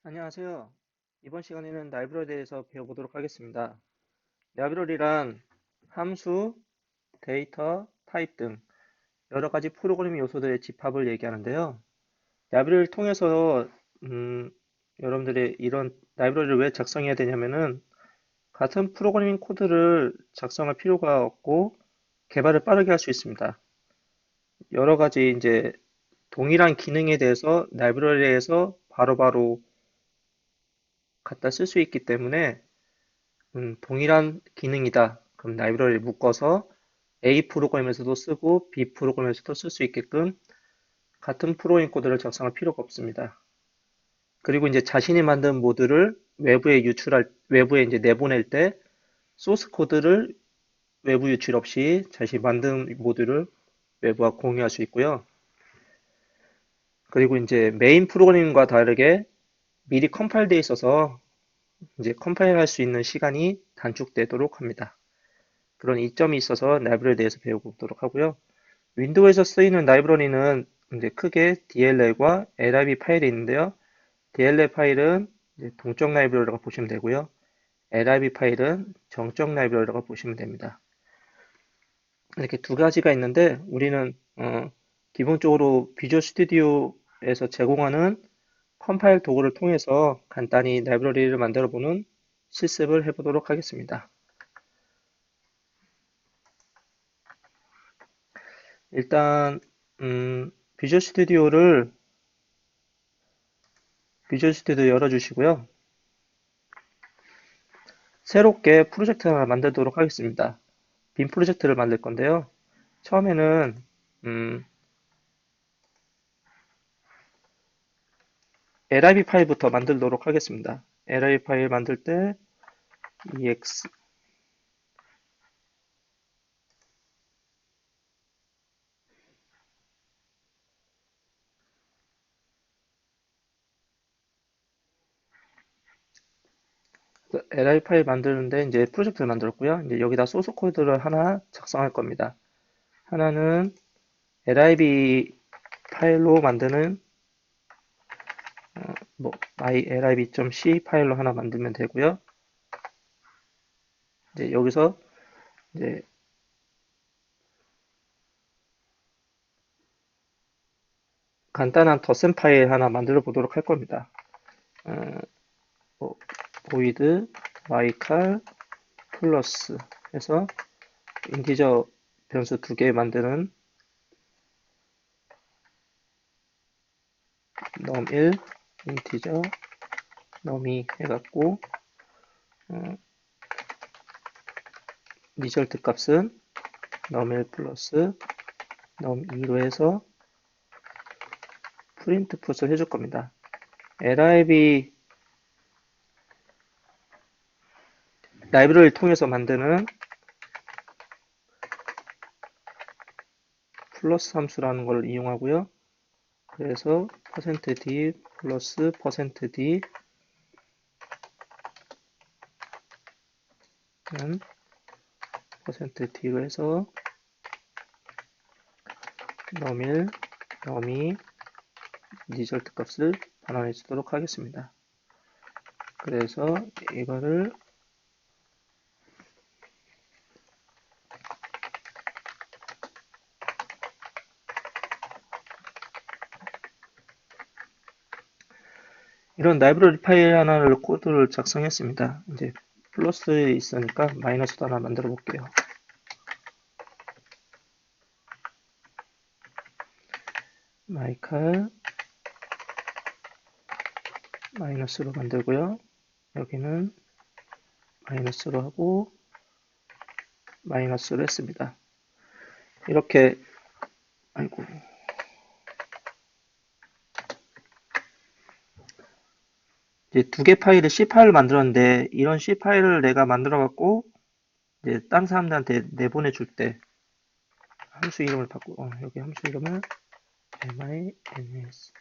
안녕하세요. 이번 시간에는 라이브러리에 대해서 배워보도록 하겠습니다. 라이브러리란 함수, 데이터, 타입 등 여러 가지 프로그래밍 요소들의 집합을 얘기하는데요. 라이브러리를 통해서 여러분들이 이런 라이브러리를 왜 작성해야 되냐면은 같은 프로그래밍 코드를 작성할 필요가 없고 개발을 빠르게 할 수 있습니다. 여러 가지 이제 동일한 기능에 대해서 라이브러리에서 바로바로 갖다 쓸 수 있기 때문에 동일한 기능이다. 그럼 라이브러리를 묶어서 A 프로그램에서도 쓰고 B 프로그램에서도 쓸 수 있게끔 같은 프로그램 코드를 작성할 필요가 없습니다. 그리고 이제 자신이 만든 모드를 외부에 이제 내보낼 때 소스 코드를 외부 유출 없이 자신이 만든 모드를 외부와 공유할 수 있고요. 그리고 이제 메인 프로그램과 다르게 미리 컴파일되어 있어서 이제 컴파일할 수 있는 시간이 단축되도록 합니다. 그런 이점이 있어서 라이브러리에 대해서 배워보도록 하고요. 윈도우에서 쓰이는 라이브러리는 이제 크게 DLL과 LIB 파일이 있는데요. DLL 파일은 이제 동적 라이브러리라고 보시면 되고요. LIB 파일은 정적 라이브러리라고 보시면 됩니다. 이렇게 두 가지가 있는데 우리는 기본적으로 비주얼 스튜디오에서 제공하는 컴파일 도구를 통해서 간단히 라이브러리를 만들어 보는 실습을 해보도록 하겠습니다. 일단 비주얼 스튜디오를 비주얼 스튜디오 열어주시고요. 새롭게 프로젝트 하나 만들도록 하겠습니다. 빔 프로젝트를 만들 건데요. 처음에는 LIB 파일부터 만들도록 하겠습니다. LIB 파일 만들 때 ex LIB 파일 만드는데 이제 프로젝트를 만들었고요. 이제 여기다 소스 코드를 하나 작성할 겁니다. 하나는 LIB 파일로 만드는 mylib.c 파일로 하나 만들면 되고요. 이제 여기서 이제 간단한 덧셈 파일 하나 만들어 보도록 할 겁니다. 어, 뭐, void mycar 플러스 해서 인티저 변수 두 개 만드는 num1 인티저 num2 해갖고 리절트 값은 num1 플러스 num2로 해서 프린트 풋을 해줄 겁니다. lib 라이브러리를 통해서 만드는 플러스 함수라는 걸 이용하고요. 그래서 %d 플러스 %d 는 %d로 해서 num1, num2 리절트 값을 반환해 주도록 하겠습니다. 그래서 이거를 이런 라이브러리 파일 하나를 코드를 작성했습니다. 이제 플러스에 있으니까 마이너스도 하나 만들어 볼게요. 마이칼 마이너스로 만들고요. 여기는 마이너스로 하고 마이너스로 했습니다. 이렇게 아이고 이제 두 개 파일을 C 파일을 만들었는데 이런 C 파일을 내가 만들어 갖고 이제 다른 사람들한테 내보내 줄 때 함수 이름을 바꾸고 여기 함수 이름을 mins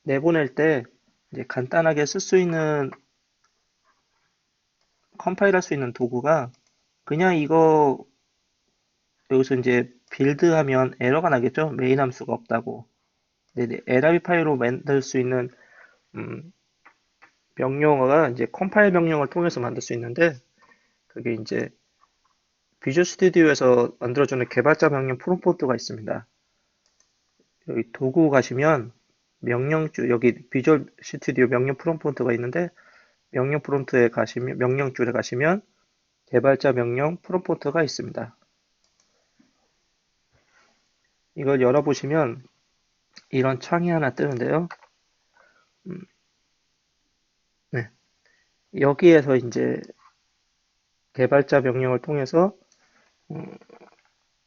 내보낼 때 이제 간단하게 쓸 수 있는 컴파일할 수 있는 도구가 그냥 이거 여기서 이제 빌드하면 에러가 나겠죠? 메인 함수가 없다고. 네, LIB 파일로 만들 수 있는 명령어가 이제 컴파일 명령을 통해서 만들 수 있는데, 그게 이제 비주얼 스튜디오에서 만들어주는 개발자 명령 프롬프트가 있습니다. 여기 도구 가시면 명령줄, 여기 비주얼 스튜디오 명령 프롬프트가 있는데, 명령 프롬프트에 가시면, 명령줄에 가시면 개발자 명령 프롬프트가 있습니다. 이걸 열어보시면 이런 창이 하나 뜨는데요. 네. 여기에서 이제 개발자 명령을 통해서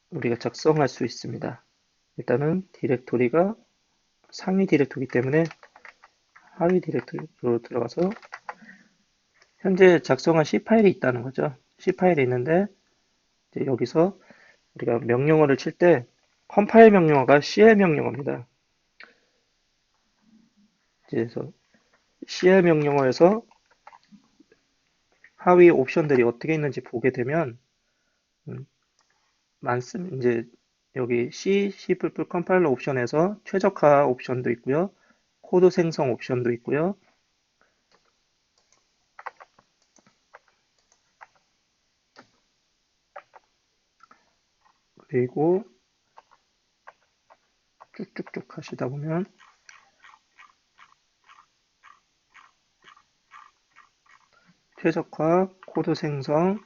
우리가 작성할 수 있습니다. 일단은 디렉토리가 상위 디렉토리 때문에 하위 디렉토리로 들어가서 현재 작성한 C 파일이 있다는 거죠. C 파일이 있는데 이제 여기서 우리가 명령어를 칠 때 컴파일 명령어가 CL 명령어입니다. 그래서 CL 명령어에서 하위 옵션들이 어떻게 있는지 보게 되면 많습니다. 이제 여기 C, C++ 컴파일러 옵션에서 최적화 옵션도 있고요. 코드 생성 옵션도 있고요. 그리고 쭉쭉쭉 하시다 보면 최적화, 코드 생성,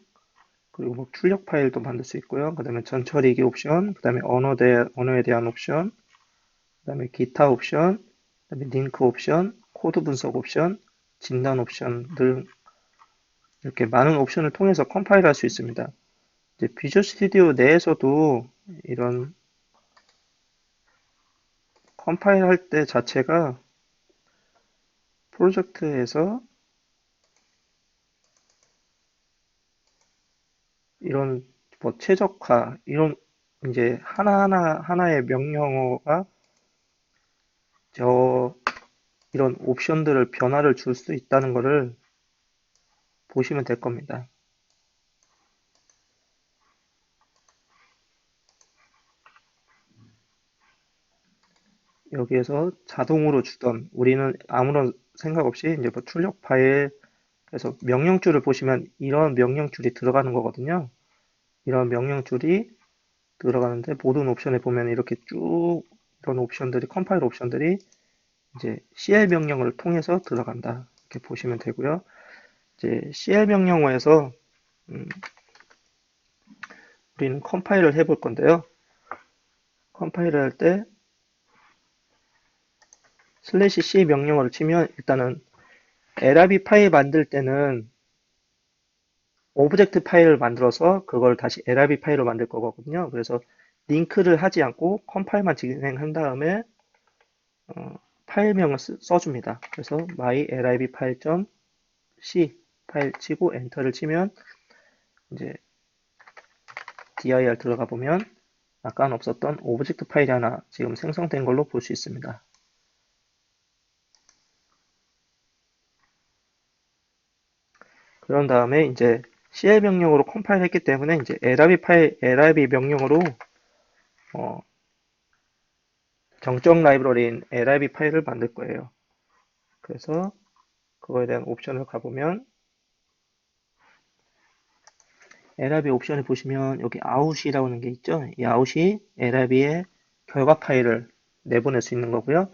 그리고 뭐 출력 파일도 만들 수 있고요. 그 다음에 전처리기 옵션, 그 다음에 언어에 대한 옵션, 그 다음에 기타 옵션, 그 다음에 링크 옵션, 코드 분석 옵션, 진단 옵션 등 이렇게 많은 옵션을 통해서 컴파일 할 수 있습니다. 이제 비주얼 스튜디오 내에서도 이런 컴파일 할 때 자체가 프로젝트에서 이런 뭐 최적화 이런 이제 하나하나의 명령어가 저 이런 옵션들을 변화를 줄 수 있다는 것을 보시면 될 겁니다. 여기에서 자동으로 주던 우리는 아무런 생각 없이 이제 뭐 출력 파일 그래서 명령줄을 보시면 이런 명령줄이 들어가는 거거든요. 이런 명령줄이 들어가는데 모든 옵션에 보면 이렇게 쭉 이런 옵션들이 컴파일 옵션들이 이제 CL 명령을 통해서 들어간다. 이렇게 보시면 되고요. 이제 CL 명령어에서 우리는 컴파일을 해볼 건데요. 컴파일을 할 때 슬래시 C 명령어를 치면 일단은 LRB 파일 만들 때는 오브젝트 파일을 만들어서 그걸 다시 LRB 파일로 만들 거거든요. 그래서 링크를 하지 않고 컴파일만 진행한 다음에 파일명을 써줍니다. 그래서 my lib 파일.c 파일 치고 엔터를 치면 이제 dir 들어가 보면 아까는 없었던 오브젝트 파일이 하나 지금 생성된 걸로 볼 수 있습니다. 그런 다음에 이제 CL 명령으로 컴파일 했기 때문에 이제 LRB 명령으로 정적 라이브러리인 LRB 파일을 만들 거예요. 그래서 그거에 대한 옵션을 가보면 LRB 옵션을 보시면 여기 out이라고 하는 게 있죠. 이 out이 LRB의 결과 파일을 내보낼 수 있는 거고요.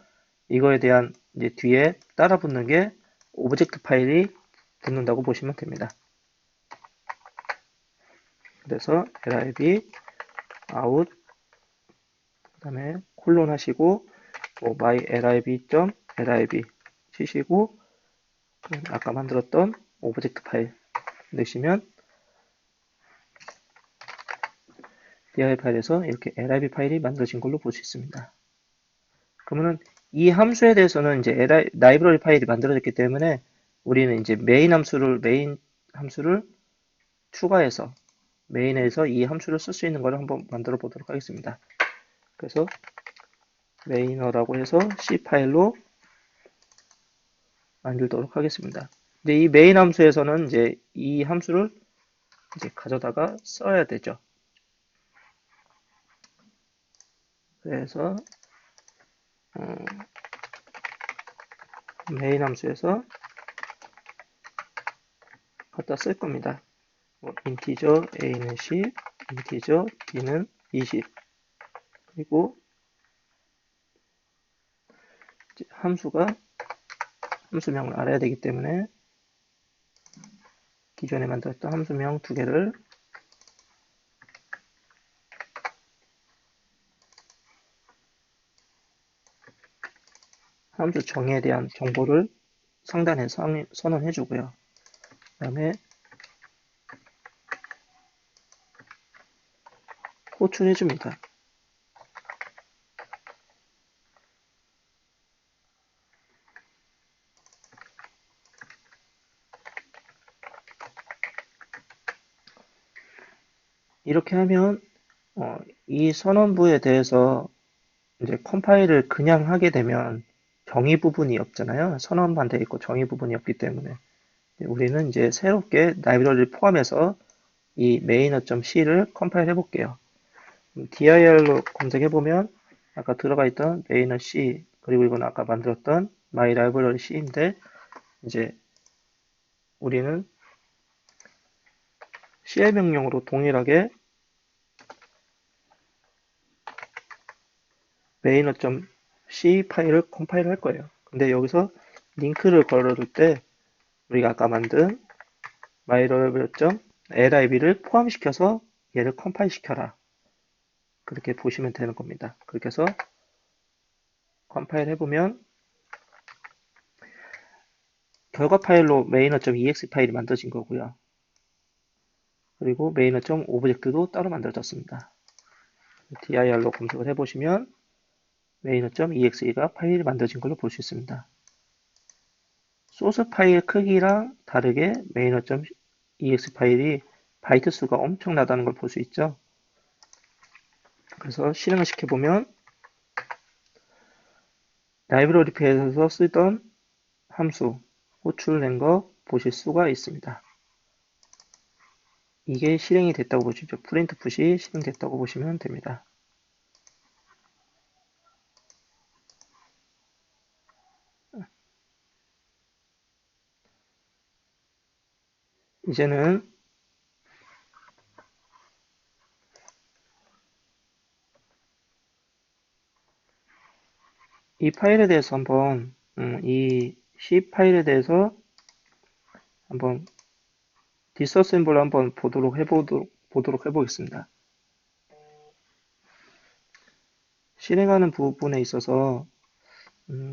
이거에 대한 이제 뒤에 따라 붙는 게 오브젝트 파일이 붙는다고 보시면 됩니다. 그래서 lib out 그 다음에 콜론 하시고 뭐 my lib.lib 치시고 아까 만들었던 오브젝트 파일 넣으시면 dir 파일에서 이렇게 lib 파일이 만들어진 걸로 볼 수 있습니다. 그러면은 이 함수에 대해서는 이제 라이브러리 파일이 만들어졌기 때문에 우리는 이제 메인 함수를 추가해서 메인에서 이 함수를 쓸 수 있는 것을 한번 만들어 보도록 하겠습니다. 그래서 메인어라고 해서 C 파일로 만들도록 하겠습니다. 이제 이 메인 함수에서는 이제 이 함수를 이제 가져다가 써야 되죠. 그래서 메인 함수에서 갖다 쓸 겁니다. 인티저 a는 10, 인티저 b는 20. 그리고 함수명을 알아야 되기 때문에 기존에 만들었던 함수명 두 개를 함수 정의에 대한 정보를 상단에 선언해 주고요. 그 다음에 호출해 줍니다. 이렇게 하면 이 선언부에 대해서 이제 컴파일을 그냥 하게 되면 정의 부분이 없잖아요. 선언만 되어 있고 정의 부분이 없기 때문에 우리는 이제 새롭게 라이브러리를 포함해서 이 mainer.c를 컴파일 해볼게요. dir로 검색해보면 아까 들어가 있던 mainer c 그리고 이건 아까 만들었던 my library c인데 이제 우리는 CL 명령으로 동일하게 mainer.c 파일을 컴파일 할 거예요. 근데 여기서 링크를 걸어둘 때 우리가 아까 만든 mylib.lib를 포함시켜서 얘를 컴파일 시켜라. 그렇게 보시면 되는 겁니다. 그렇게 해서 컴파일 해보면 결과 파일로 mainer.ex 파일이 만들어진 거고요. 그리고 mainer.object도 따로 만들어졌습니다. dir로 검색을 해보시면 mainer.exe가 파일이 만들어진 걸로 볼 수 있습니다. 소스 파일 크기랑 다르게 mainer.ex 파일이 바이트 수가 엄청나다는 걸 볼 수 있죠. 그래서 실행을 시켜보면 라이브러리에서 쓰던 함수 호출된 거 보실 수가 있습니다. 이게 실행이 됐다고 보시죠. print풋이 실행됐다고 보시면 됩니다. 이제는 이 파일에 대해서 한번 이 C 파일에 대해서 한번 디스어셈블을 한번 보도록 해보겠습니다. 실행하는 부분에 있어서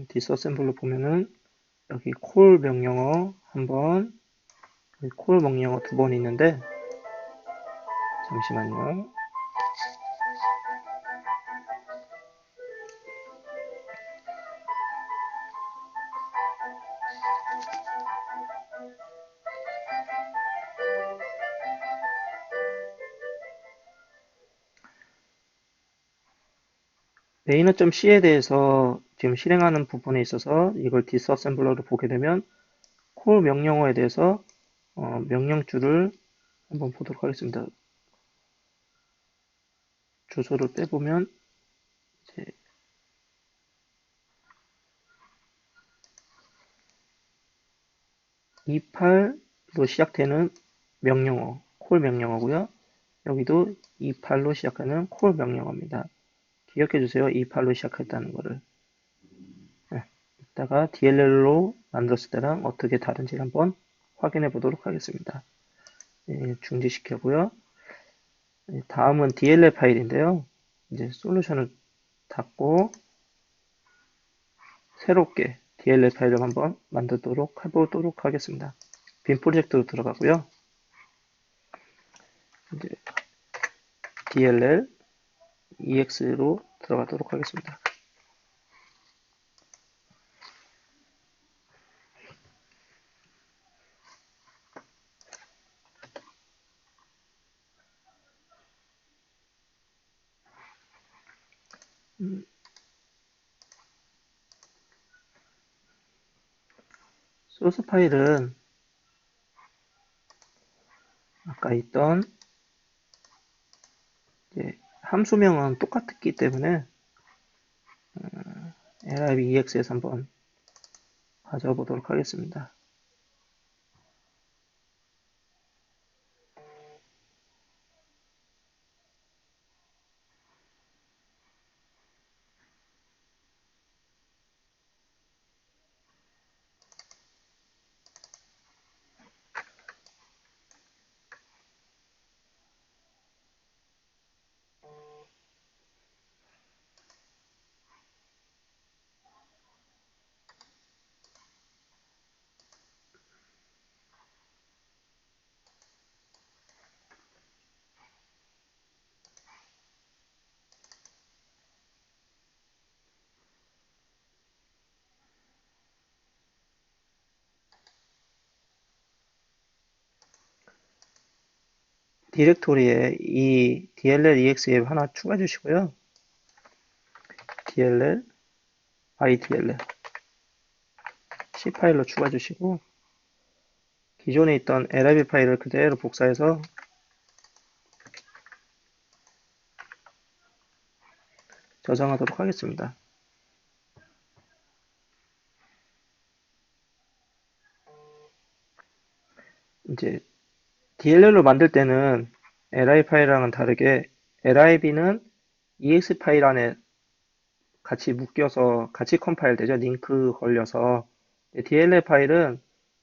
디스어셈블로 보면은 여기 콜 명령어 한번 콜 명령어 두 번 있는데 잠시만요. mainer.c에 대해서 지금 실행하는 부분에 있어서 이걸 디스어셈블러로 보게 되면 콜 명령어에 대해서 명령줄을 한번 보도록 하겠습니다. 주소를 빼보면 이제 28로 시작되는 명령어, 콜 명령어고요. 여기도 28로 시작하는 콜 명령어입니다. 기억해 주세요. 28로 시작했다는 거를. 네, 이따가 DLL로 만들었을 때랑 어떻게 다른지 한번 확인해 보도록 하겠습니다. 네, 중지시켜고요. 네, 다음은 DLL 파일인데요. 이제 솔루션을 닫고 새롭게 DLL 파일을 한번 만들도록 해보도록 하겠습니다. 빈 프로젝트로 들어가고요. 이제 DLL EX로 들어가도록 하겠습니다. 소스 파일은 아까 있던 함수명은 똑같기 때문에 libex에서 한번 가져보도록 하겠습니다. 디렉토리에 이 DLL EXE 하나 추가해 주시고요. DLL, IDLL C 파일로 추가해 주시고 기존에 있던 LIB 파일을 그대로 복사해서 저장하도록 하겠습니다. 이제 DLL로 만들 때는 LI 파일이랑은 다르게 LIB는 EX 파일 안에 같이 묶여서 같이 컴파일 되죠. 링크 걸려서. DLL 파일은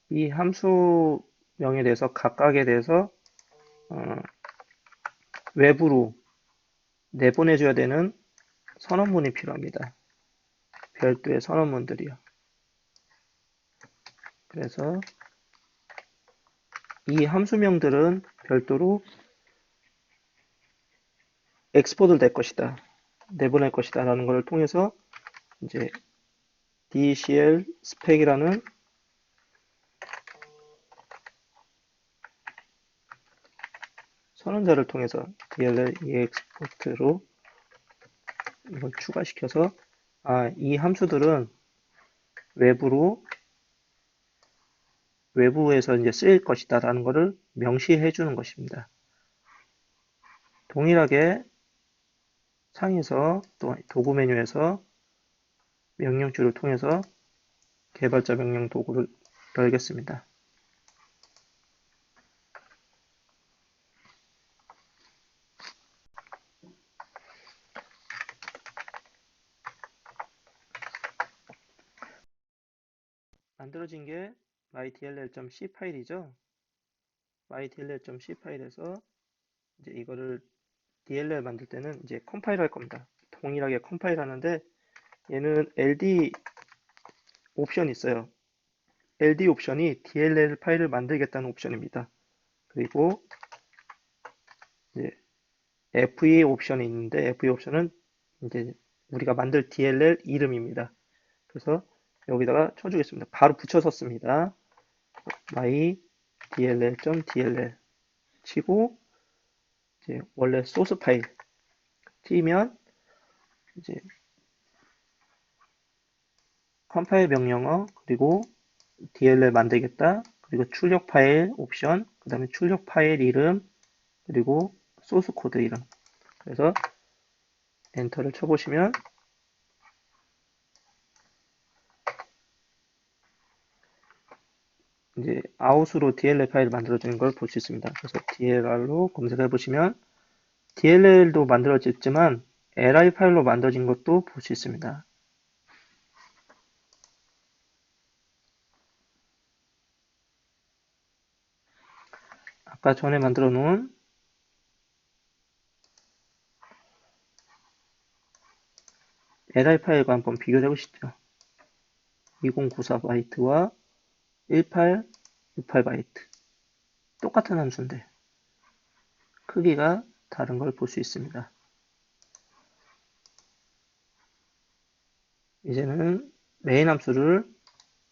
이 함수명에 대해서 각각에 대해서 외부로 내보내줘야 되는 선언문이 필요합니다. 별도의 선언문들이요. 그래서 이 함수명들은 별도로 엑스포트 될 것이다. 내보낼 것이다. 라는 것을 통해서 이제 DCL 스펙이라는 선언자를 통해서 DLL EXport로 이걸 추가시켜서 이 함수들은 외부에서 이제 쓰일 것이다 라는 것을 명시해 주는 것입니다. 동일하게 창에서 또 도구 메뉴에서 명령줄을 통해서 개발자 명령 도구를 열겠습니다. 만들어진 게 mydll.c 파일이죠. mydll.c 파일에서 이제 이거를 DLL 만들 때는 이제 컴파일 할 겁니다. 동일하게 컴파일 하는데 얘는 LD 옵션이 있어요. LD 옵션이 DLL 파일을 만들겠다는 옵션입니다. 그리고 이제 FE 옵션이 있는데 FE 옵션은 이제 우리가 만들 DLL 이름입니다. 그래서 여기다가 쳐주겠습니다. 바로 붙여서 씁니다. my dll.dll 치고 이제 원래 소스 파일 찌면 이제 컴파일 명령어 그리고 DLL 만들겠다 그리고 출력 파일 옵션 그 다음에 출력 파일 이름 그리고 소스 코드 이름 그래서 엔터를 쳐보시면 이제 아웃으로 DLL 파일을 만들어주는 걸 볼 수 있습니다. 그래서 DLR로 검색해 보시면 DLL도 만들어졌지만 LI 파일로 만들어진 것도 볼 수 있습니다. 아까 전에 만들어 놓은 LI 파일과 한번 비교해 보시죠. 2094 바이트와 1868 바이트 똑같은 함수인데 크기가 다른 걸 볼 수 있습니다. 이제는 메인 함수를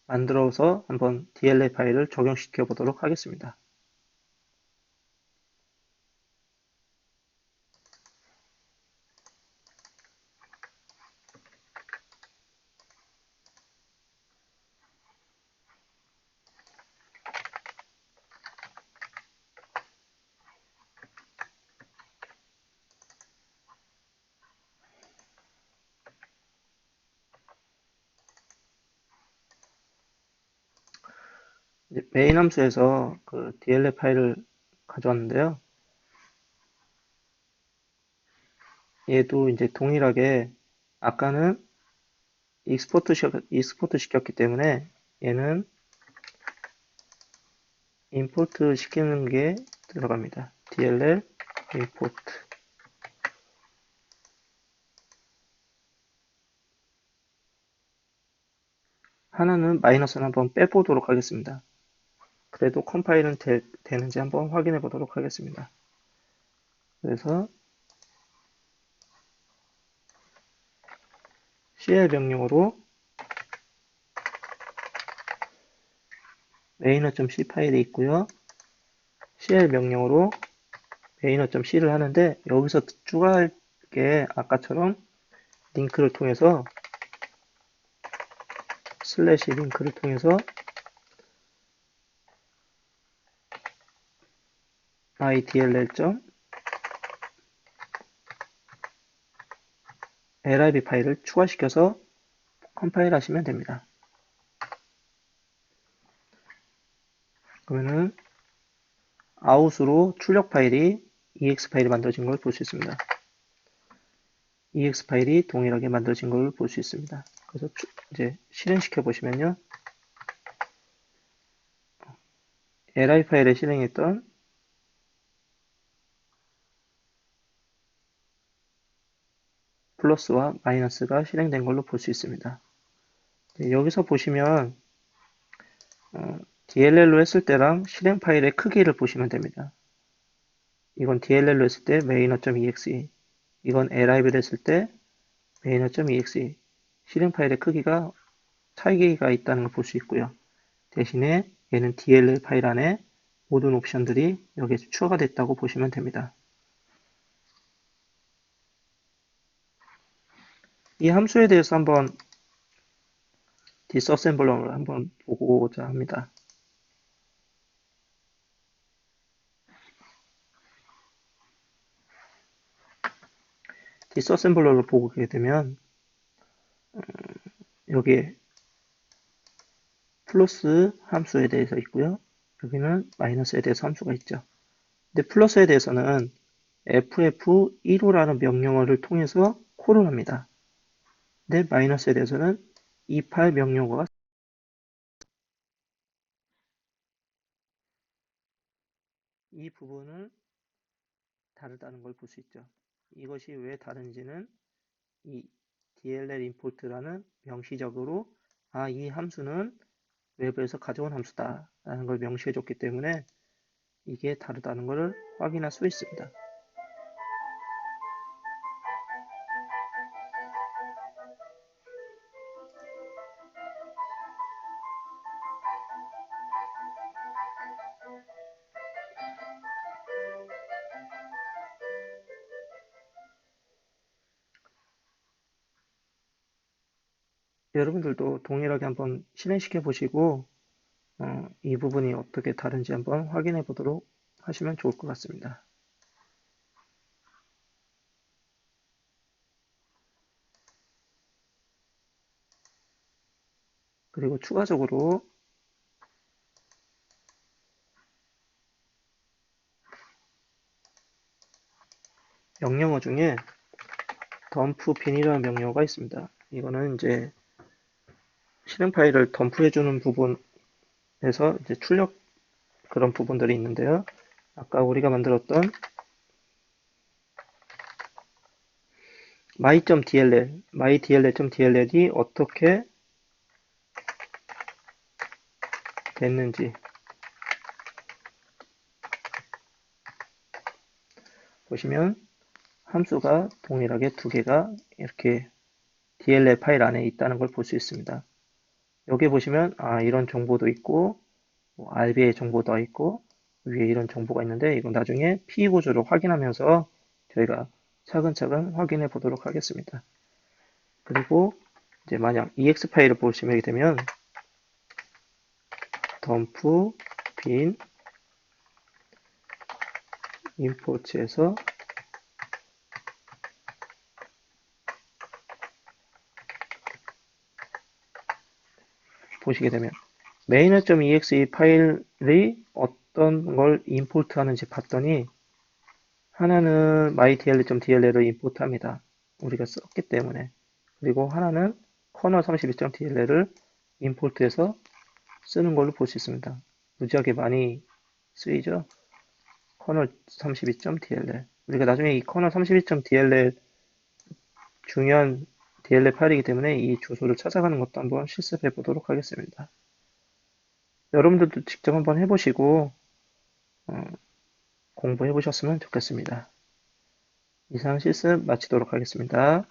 만들어서 한번 DLL 파일을 적용시켜 보도록 하겠습니다. 이제 메인 함수에서 그 DLL 파일을 가져왔는데요. 얘도 이제 동일하게 아까는 익스포트 시켰기 때문에 얘는 임포트 시키는 게 들어갑니다. DLL 임포트. 하나는 마이너스를 한번 빼보도록 하겠습니다. 그래도 컴파일은 되는지 한번 확인해 보도록 하겠습니다. 그래서 cl 명령으로 mainer.c 파일이 있고요. cl 명령으로 mainer.c를 하는데 여기서 추가할 게 아까처럼 링크를 통해서 슬래시 링크를 통해서 idll.lib 파일을 추가시켜서 컴파일 하시면 됩니다. 그러면은 아웃으로 출력 파일이 ex 파일이 만들어진 걸 볼 수 있습니다. ex 파일이 동일하게 만들어진 걸 볼 수 있습니다. 그래서 이제 실행시켜 보시면요. li 파일에 실행했던 플러스와 마이너스가 실행된 걸로 볼 수 있습니다. 여기서 보시면 DLL로 했을 때랑 실행 파일의 크기를 보시면 됩니다. 이건 DLL로 했을 때 mainer.exe, 이건 live로 했을 때 mainer.exe. 실행 파일의 크기가 차이가 있다는 걸 볼 수 있고요. 대신에 얘는 DLL 파일 안에 모든 옵션들이 여기에 추가가 됐다고 보시면 됩니다. 이 함수에 대해서 한번 디스어셈블러를 한번 보고자 합니다. 디스어셈블러를 보게 되면 여기에 플러스 함수에 대해서 있고요. 여기는 마이너스에 대해서 함수가 있죠. 근데 플러스에 대해서는 ff15라는 명령어를 통해서 콜을 합니다. 근데 마이너스에 대해서는 28 명령어가 이 부분은 다르다는 걸 볼 수 있죠. 이것이 왜 다른지는 이 DLL import라는 명시적으로 이 함수는 외부에서 가져온 함수다 라는 걸 명시해 줬기 때문에 이게 다르다는 것을 확인할 수 있습니다. 여러분들도 동일하게 한번 실행시켜 보시고 이 부분이 어떻게 다른지 한번 확인해 보도록 하시면 좋을 것 같습니다. 그리고 추가적으로 명령어 중에 덤프 빈이라는 명령어가 있습니다. 이거는 이제 실행 파일을 덤프해주는 부분에서 이제 출력 그런 부분들이 있는데요. 아까 우리가 만들었던 my.dll.dll이 어떻게 됐는지 보시면 함수가 동일하게 두 개가 이렇게 DLL 파일 안에 있다는 걸 볼 수 있습니다. 여기 보시면 이런 정보도 있고 RBA 정보도 있고 위에 이런 정보가 있는데 이건 나중에 P 구조를 확인하면서 저희가 차근차근 확인해 보도록 하겠습니다. 그리고 이제 만약 EX 파일을 보시게 되면 덤프 빈 임포트에서 보시게 되면 main.exe 파일이 어떤 걸 임포트 하는지 봤더니 하나는 mytl.dll을 임포트합니다. 우리가 썼기 때문에. 그리고 하나는 kernel32.dll을 임포트해서 쓰는 걸로 볼 수 있습니다. 무지하게 많이 쓰이죠? kernel32.dll. 우리가 나중에 이 kernel32.dll 중요한 DLL 파일이기 때문에 이 주소를 찾아가는 것도 한번 실습해 보도록 하겠습니다. 여러분들도 직접 한번 해보시고 공부해 보셨으면 좋겠습니다. 이상 실습 마치도록 하겠습니다.